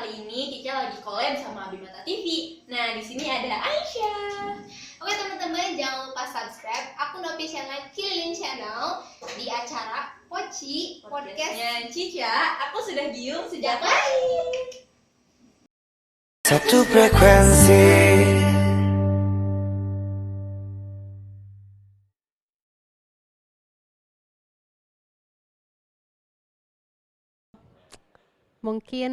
kali ini Cica lagi collab sama Abimata TV. Nah, di sini ada Aisyah. Oke teman-teman, jangan lupa subscribe akun official Cililin Channel di acara Poci Podcast. Podcastnya Cica, aku sudah giung sejak lahir. Satu frekuensi. Mungkin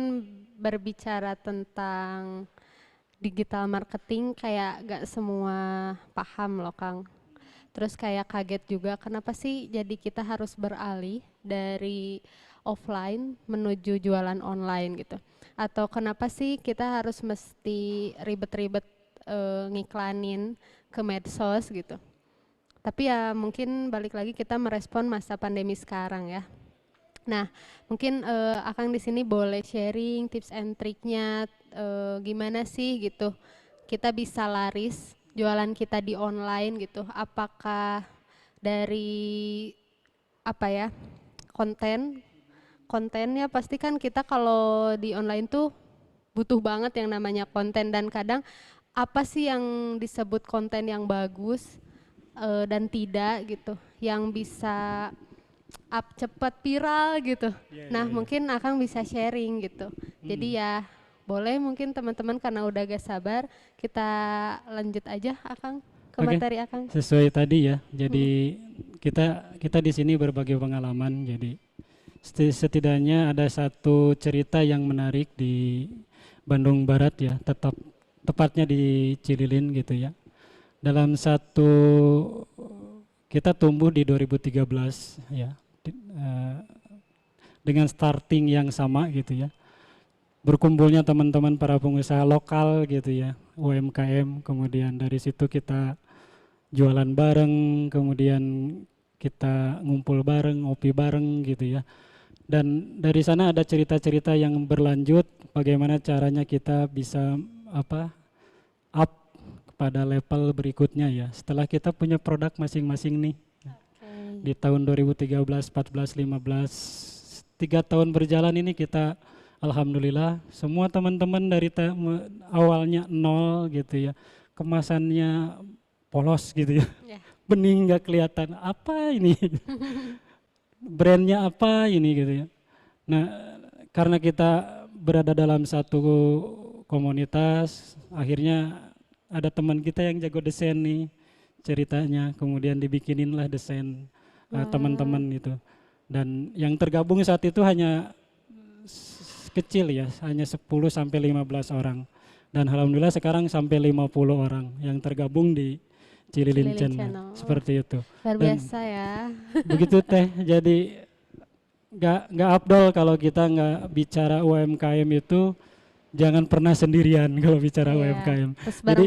berbicara tentang digital marketing kayak gak semua paham loh Kang. Terus kayak kaget juga kenapa sih jadi kita harus beralih dari offline menuju jualan online gitu. Atau kenapa sih kita harus mesti ribet-ribet ngiklanin ke medsos gitu. Tapi ya mungkin balik lagi kita merespon masa pandemi sekarang ya. Nah, mungkin Akang di sini boleh sharing tips and triknya gimana sih gitu kita bisa laris jualan kita di online gitu. Apakah dari apa ya kontennya pasti kan kita kalau di online tuh butuh banget yang namanya konten dan kadang apa sih yang disebut konten yang bagus dan tidak gitu yang bisa up cepat viral gitu. Nah mungkin Akang bisa sharing gitu. Jadi ya boleh mungkin teman-teman karena udah gak sabar kita lanjut aja Akang ke materi Akang. Sesuai tadi ya. Jadi kita di sini berbagi pengalaman. Jadi setidaknya ada satu cerita yang menarik di Bandung Barat ya. Tepatnya di Cililin gitu ya. Dalam satu kita tumbuh di 2013 ya dengan starting yang sama gitu ya, berkumpulnya teman-teman para pengusaha lokal gitu ya, UMKM, kemudian dari situ kita jualan bareng, kemudian kita ngumpul bareng, ngopi bareng gitu ya, dan dari sana ada cerita-cerita yang berlanjut bagaimana caranya kita bisa up pada level berikutnya ya. Setelah kita punya produk masing-masing nih. Di tahun 2013, 14, 15, 3 tahun berjalan ini kita alhamdulillah semua teman-teman dari awalnya nol gitu ya. Kemasannya polos gitu ya. Bening gak kelihatan apa ini. Brandnya apa ini gitu ya. Nah, karena kita berada dalam satu komunitas, akhirnya ada teman kita yang jago desain nih ceritanya, kemudian dibikinin desain teman-teman itu, dan yang tergabung saat itu hanya kecil ya, hanya 10 sampai 15 orang, dan alhamdulillah sekarang sampai 50 orang yang tergabung di Cililin Channel. Seperti itu. Luar biasa ya. Begitu teh, jadi nggak afdol kalau kita nggak bicara UMKM itu. Jangan pernah sendirian kalau bicara UMKM. Jadi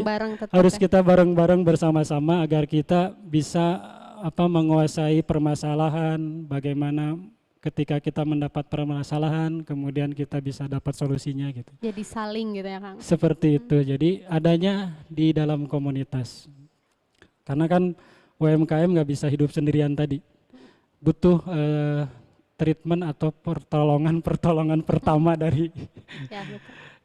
harus kita bareng-bareng bersama-sama agar kita bisa menguasai permasalahan, bagaimana ketika kita mendapat permasalahan kemudian kita bisa dapat solusinya gitu. Jadi saling gitu ya Kang. Seperti itu. Jadi adanya di dalam komunitas. Karena kan UMKM nggak bisa hidup sendirian tadi. Butuh treatment atau pertolongan pertama dari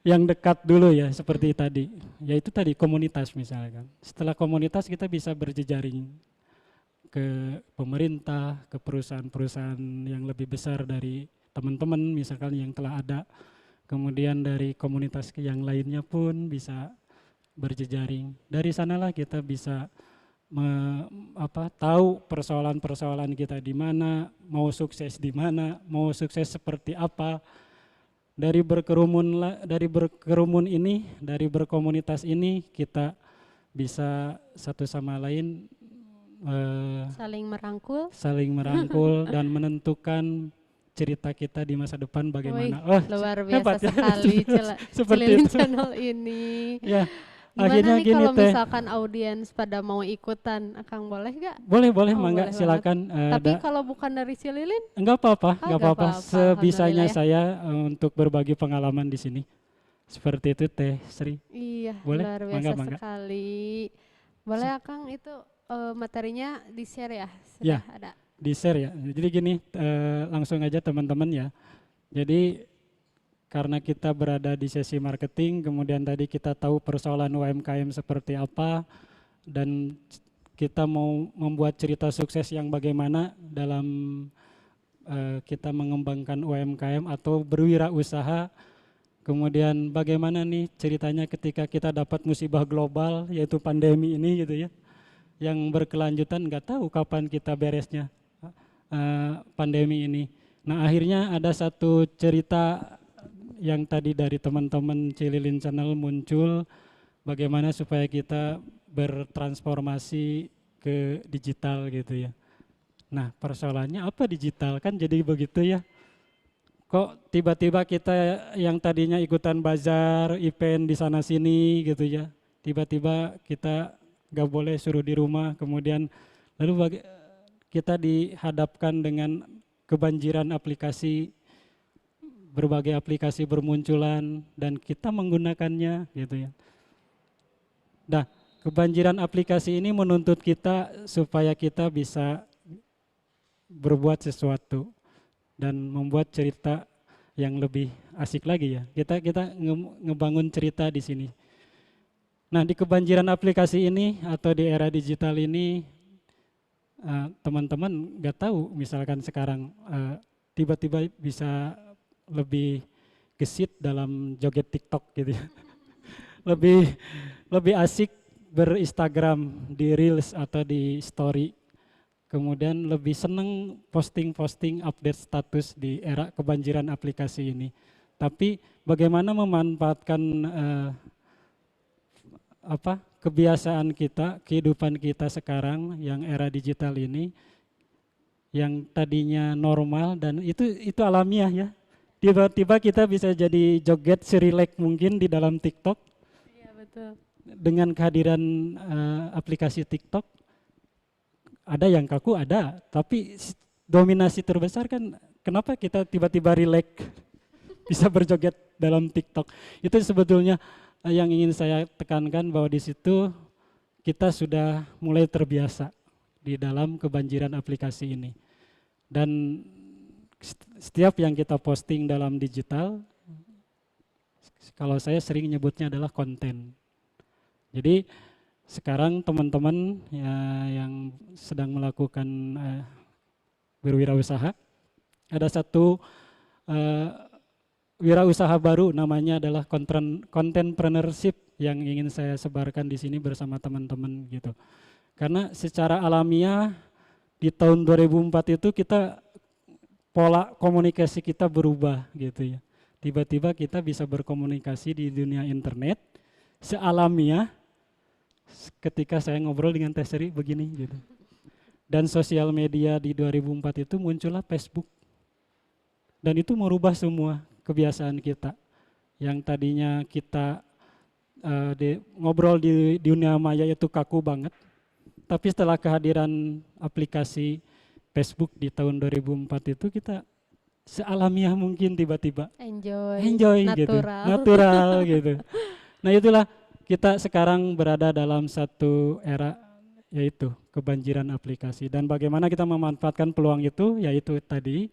yang dekat dulu ya, seperti tadi, yaitu tadi komunitas misalkan. Setelah komunitas kita bisa berjejaring ke pemerintah, ke perusahaan-perusahaan yang lebih besar dari teman-teman misalkan yang telah ada, kemudian dari komunitas yang lainnya pun bisa berjejaring. Dari sanalah kita bisa tahu persoalan-persoalan kita di mana, mau sukses di mana, mau sukses seperti apa. Dari berkomunitas ini kita bisa satu sama lain saling merangkul dan menentukan cerita kita di masa depan bagaimana. Luar biasa sekali Cililin Channel ini. Ya. Gimana Akhirnya nih gini kalau teh, misalkan audiens pada mau ikutan, Akang boleh gak? Boleh, boleh mangga silakan. Tapi kalau bukan dari Cililin? Enggak apa-apa. Sebisanya ya. saya untuk berbagi pengalaman di sini. Seperti itu Teh Sri. Iya, boleh? Luar biasa mangga. sekali. Boleh Akang itu materinya di-share ya? Ya, ada. Di-share ya. Jadi gini, langsung aja teman-teman ya. Jadi karena kita berada di sesi marketing, kemudian tadi kita tahu persoalan UMKM seperti apa, dan kita mau membuat cerita sukses yang bagaimana dalam kita mengembangkan UMKM atau berwirausaha. Kemudian bagaimana nih ceritanya ketika kita dapat musibah global, yaitu pandemi ini gitu ya, yang berkelanjutan, nggak tahu kapan kita beresnya pandemi ini. Nah akhirnya ada satu cerita yang tadi dari teman-teman Cililin Channel muncul, bagaimana supaya kita bertransformasi ke digital gitu ya. Nah persoalannya apa digital, kan jadi begitu ya. Kok tiba-tiba kita yang tadinya ikutan bazar, event di sana sini gitu ya, tiba-tiba kita gak boleh, suruh di rumah, kemudian lalu kita dihadapkan dengan kebanjiran aplikasi, berbagai aplikasi bermunculan dan kita menggunakannya gitu ya. Nah, kebanjiran aplikasi ini menuntut kita supaya kita bisa berbuat sesuatu dan membuat cerita yang lebih asik lagi ya. Kita ngebangun cerita di sini. Nah, di kebanjiran aplikasi ini atau di era digital ini, teman-teman nggak tahu misalkan sekarang tiba-tiba bisa lebih gesit dalam joget TikTok gitu ya. lebih asik berinstagram di Reels atau di Story. Kemudian lebih seneng posting-posting update status di era kebanjiran aplikasi ini. Tapi bagaimana memanfaatkan kebiasaan kita, kehidupan kita sekarang yang era digital ini, yang tadinya normal dan itu alamiah ya. Tiba-tiba kita bisa jadi joget serilek mungkin di dalam TikTok. Iya betul. Dengan kehadiran aplikasi TikTok, ada yang kaku ada, tapi dominasi terbesar kan kenapa kita tiba-tiba rileks bisa berjoget dalam TikTok. Itu sebetulnya yang ingin saya tekankan, bahwa di situ kita sudah mulai terbiasa di dalam kebanjiran aplikasi ini. Dan setiap yang kita posting dalam digital, kalau saya sering nyebutnya adalah konten. Jadi sekarang teman-teman ya, yang sedang melakukan berwirausaha, ada satu wirausaha baru namanya adalah contentpreneurship yang ingin saya sebarkan di sini bersama teman-teman gitu. Karena secara alamiah di tahun 2004 itu kita pola komunikasi kita berubah gitu ya. Tiba-tiba kita bisa berkomunikasi di dunia internet sealamiah ketika saya ngobrol dengan Teh Sri begini gitu. Dan sosial media di 2004 itu muncullah Facebook. Dan itu merubah semua kebiasaan kita. Yang tadinya kita ngobrol di dunia maya itu kaku banget. Tapi setelah kehadiran aplikasi Facebook di tahun 2004 itu kita sealamiah mungkin tiba-tiba enjoy gitu, natural gitu. Nah itulah kita sekarang berada dalam satu era, yaitu kebanjiran aplikasi. Dan bagaimana kita memanfaatkan peluang itu, yaitu tadi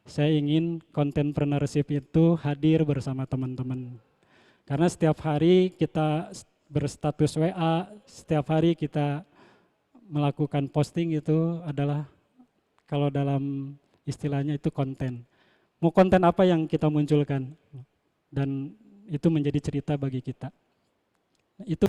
saya ingin contentpreneurship itu hadir bersama teman-teman. Karena setiap hari kita berstatus WA, setiap hari kita melakukan posting itu adalah, kalau dalam istilahnya itu konten. Mau konten apa yang kita munculkan, dan itu menjadi cerita bagi kita. Itu